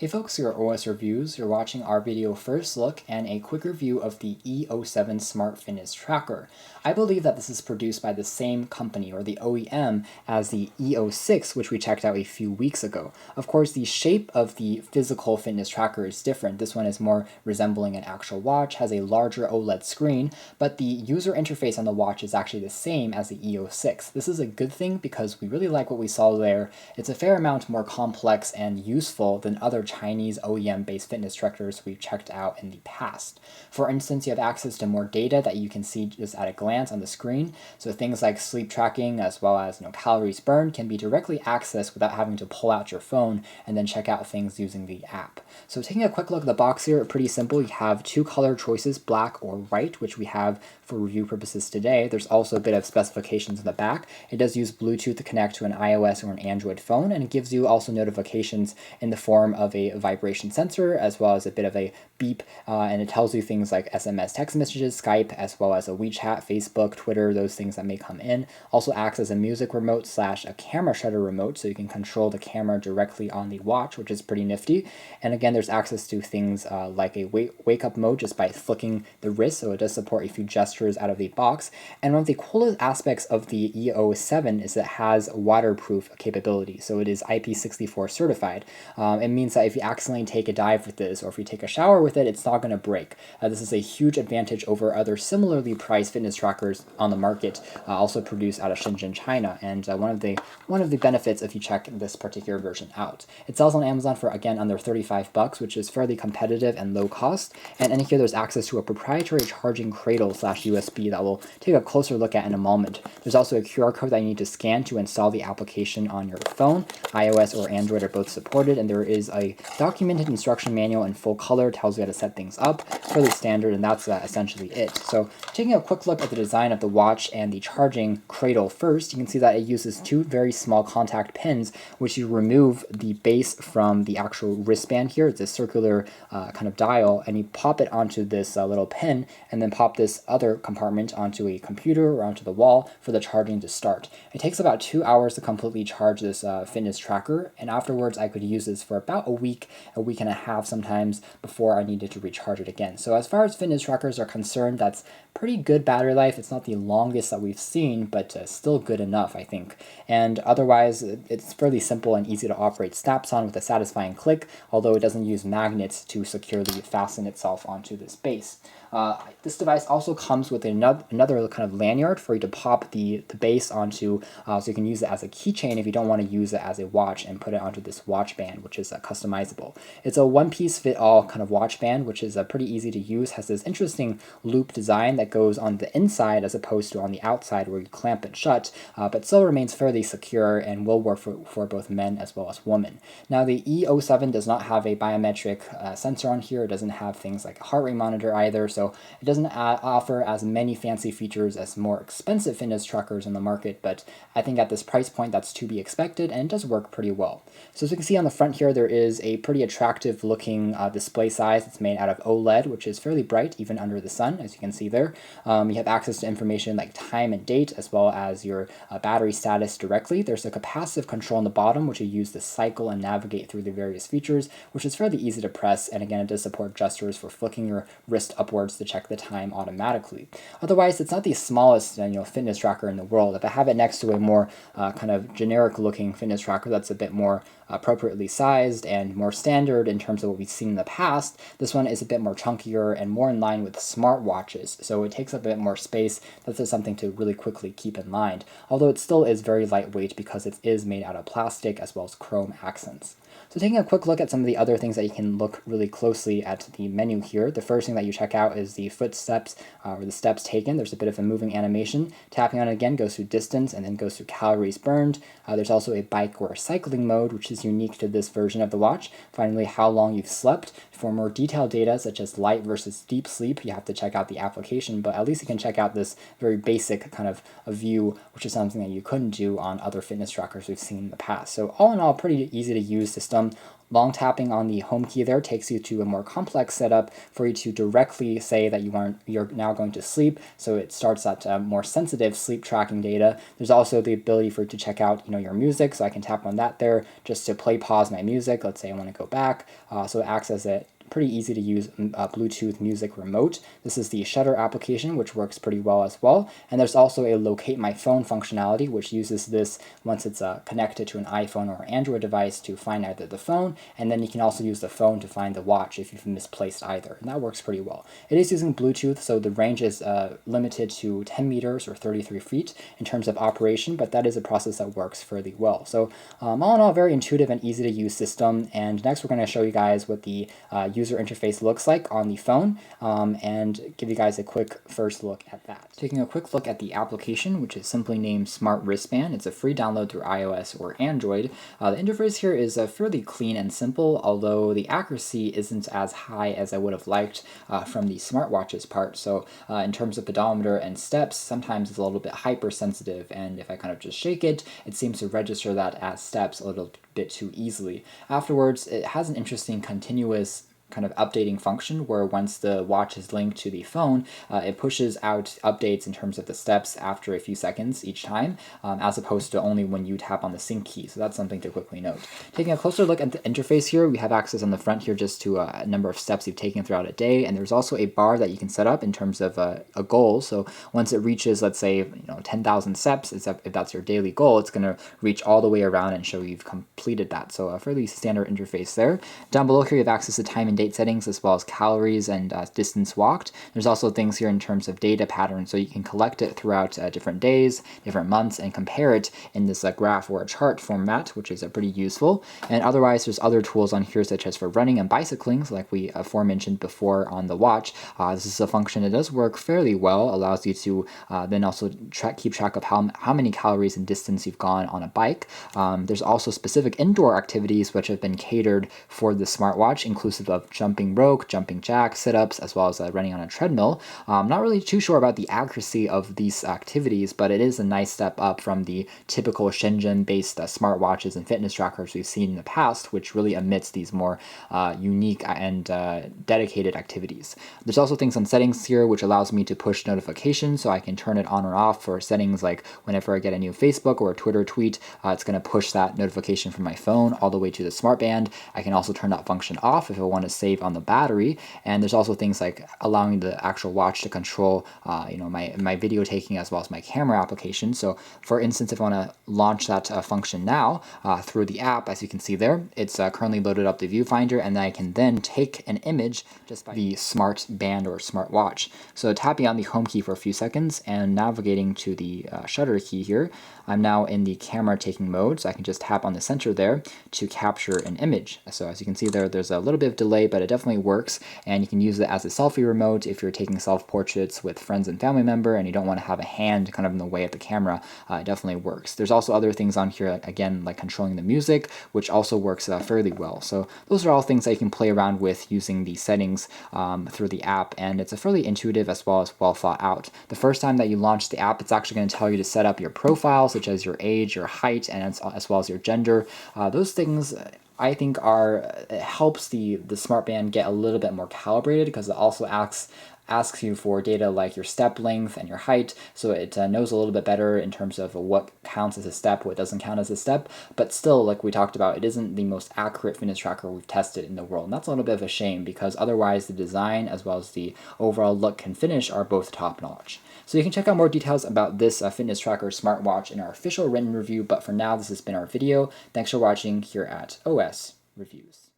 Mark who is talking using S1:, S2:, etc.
S1: Hey folks, your OS Reviews. You're watching our video first look and a quick review of the E07 Smart Fitness Tracker. I believe that this is produced by the same company or the OEM as the E06, which we checked out a few weeks ago. Of course, the shape of the physical fitness tracker is different. This one is more resembling an actual watch, has a larger OLED screen, but the user interface on the watch is actually the same as the E06. This is a good thing because we really like what we saw there. It's a fair amount more complex and useful than other Chinese OEM-based fitness trackers we've checked out in the past. For instance, you have access to more data that you can see just at a glance on the screen. So things like sleep tracking as well as calories burned can be directly accessed without having to pull out your phone and then check out things using the app. So taking a quick look at the box here, pretty simple. You have two color choices, black or white, which we have for review purposes today. There's also a bit of specifications in the back. It does use Bluetooth to connect to an iOS or an Android phone, and it gives you also notifications in the form of a vibration sensor as well as a bit of a beep, and it tells you things like SMS text messages, Skype, as well as a WeChat, Facebook, Twitter, those things that may come in. Also acts as a music remote / a camera shutter remote, so you can control the camera directly on the watch, which is pretty nifty. And again, there's access to things like a wake up mode just by flicking the wrist, so it does support a few gestures out of the box. And one of the coolest aspects of the E07 is it has waterproof capability, so it is IP64 certified. It means that if you accidentally take a dive with this, or if you take a shower with it, it's not going to break. This is a huge advantage over other similarly priced fitness trackers on the market, also produced out of Shenzhen, China. And one of the benefits if you check this particular version out. It sells on Amazon for, again, under $35, which is fairly competitive and low cost. And in here, there's access to a proprietary charging cradle / USB that we'll take a closer look at in a moment. There's also a QR code that you need to scan to install the application on your phone. iOS or Android are both supported, and there is a documented instruction manual in full color, tells you how to set things up. It's fairly standard, and that's essentially it. So taking a quick look at the design of the watch and the charging cradle first, you can see that it uses two very small contact pins, which you remove the base from the actual wristband here. It's a circular kind of dial, and you pop it onto this little pin, and then pop this other compartment onto a computer or onto the wall for the charging to start. It takes about 2 hours to completely charge this fitness tracker, and afterwards I could use this for about a week and a half sometimes before I needed to recharge it again. So as far as fitness trackers are concerned, that's pretty good battery life. It's not the longest that we've seen, but still good enough, I think. And otherwise, it's fairly simple and easy to operate. Snaps on with a satisfying click, although it doesn't use magnets to securely fasten itself onto this base. This device also comes with another kind of lanyard for you to pop the base onto, so you can use it as a keychain if you don't want to use it as a watch and put it onto this watch band, which is customizable. It's a one-piece fit-all kind of watch band, which is pretty easy to use, has this interesting loop design that goes on the inside as opposed to on the outside where you clamp it shut, but still remains fairly secure and will work for both men as well as women. Now, the E07 does not have a biometric sensor on here. It doesn't have things like a heart rate monitor either, so it doesn't offer as many fancy features as more expensive fitness trackers in the market, but I think at this price point that's to be expected, and it does work pretty well. So as you can see on the front here, there is a pretty attractive looking display size. It's made out of OLED, which is fairly bright even under the sun, as you can see there. You have access to information like time and date, as well as your battery status directly. There's a capacitive control on the bottom, which you use to cycle and navigate through the various features, which is fairly easy to press, and again, it does support gestures for flicking your wrist upwards to check the time automatically. Otherwise, it's not the smallest fitness tracker in the world. If I have it next to a more kind of generic looking fitness tracker that's a bit more appropriately sized and more standard in terms of what we've seen in the past, this one is a bit more chunkier and more in line with smartwatches, so it takes up a bit more space. That's just something to really quickly keep in mind, although it still is very lightweight because it is made out of plastic as well as chrome accents. So taking a quick look at some of the other things that you can look really closely at the menu here, the first thing that you check out is the footsteps or the steps taken. There's a bit of a moving animation. Tapping on it again goes through distance and then goes through calories burned. There's also a bike or cycling mode, which is unique to this version of the watch. Finally, how long you've slept. For more detailed data, such as light versus deep sleep, you have to check out the application, but at least you can check out this very basic kind of a view, which is something that you couldn't do on other fitness trackers we've seen in the past. So all in all, pretty easy to use system. Long tapping on the home key there takes you to a more complex setup for you to directly say that you're now going to sleep, so it starts that more sensitive sleep tracking data. There's also the ability for you to check out your music, so I can tap on that there just to pause my music. Let's say I want to go back, so it acts as a pretty easy to use Bluetooth music remote. This is the shutter application, which works pretty well as well. And there's also a locate my phone functionality, which uses this once it's connected to an iPhone or Android device to find either the phone, and then you can also use the phone to find the watch if you've misplaced either. And that works pretty well. It is using Bluetooth, so the range is limited to 10 meters or 33 feet in terms of operation, but that is a process that works fairly well. So all in all, very intuitive and easy to use system. And next we're going to show you guys what the user interface looks like on the phone, and give you guys a quick first look at that. Taking a quick look at the application, which is simply named Smart Wristband. It's a free download through iOS or Android. The interface here is fairly clean and simple, although the accuracy isn't as high as I would have liked from the smartwatches part. So in terms of pedometer and steps, sometimes it's a little bit hypersensitive, and if I kind of just shake it, it seems to register that as steps a little bit too easily. Afterwards, it has an interesting continuous kind of updating function where once the watch is linked to the phone, it pushes out updates in terms of the steps after a few seconds each time, as opposed to only when you tap on the sync key. So that's something to quickly note. Taking a closer look at the interface here, we have access on the front here just to a number of steps you've taken throughout a day, and there's also a bar that you can set up in terms of a goal. So once it reaches, let's say, 10,000 steps, if that's your daily goal, it's going to reach all the way around and show you've completed that. So a fairly standard interface there. Down below here, you have access to time and date settings as well as calories and distance walked. There's also things here in terms of data patterns, so you can collect it throughout different days, different months, and compare it in this graph or a chart format, which is pretty useful. And otherwise, there's other tools on here such as for running and bicycling, so like we aforementioned before on the watch. This is a function that does work fairly well, allows you to then also keep track of how many calories and distance you've gone on a bike. There's also specific indoor activities which have been catered for the smartwatch, inclusive of jumping rope, jumping jack, sit-ups, as well as running on a treadmill. Not really too sure about the accuracy of these activities, but it is a nice step up from the typical Shenzhen-based smartwatches and fitness trackers we've seen in the past, which really omits these more unique and dedicated activities. There's also things on settings here, which allows me to push notifications, so I can turn it on or off for settings like whenever I get a new Facebook or a Twitter tweet, it's going to push that notification from my phone all the way to the smartband. I can also turn that function off if I want to save on the battery, and there's also things like allowing the actual watch to control my video taking as well as my camera application. So for instance, if I want to launch that function now through the app, as you can see there, it's currently loaded up the viewfinder, and I can then take an image just by the smart band or smart watch. So tapping on the home key for a few seconds and navigating to the shutter key here, I'm now in the camera taking mode, so I can just tap on the center there to capture an image. So as you can see there, there's a little bit of delay, but it definitely works, and you can use it as a selfie remote if you're taking self-portraits with friends and family member and you don't want to have a hand kind of in the way of the camera. It definitely works. There's also other things on here, again, like controlling the music, which also works fairly well. So those are all things that you can play around with using the settings through the app, and it's a fairly intuitive as well as well thought out. The first time that you launch the app, it's actually going to tell you to set up your profile, such as your age, your height, and as well as your gender. Those things I think it helps the smartband get a little bit more calibrated, because it also asks you for data like your step length and your height, so it knows a little bit better in terms of what counts as a step, what doesn't count as a step. But still, like we talked about, it isn't the most accurate fitness tracker we've tested in the world, and that's a little bit of a shame, because otherwise the design as well as the overall look and finish are both top-notch. So you can check out more details about this fitness tracker smartwatch in our official written review, but for now, this has been our video. Thanks for watching here at OS Reviews.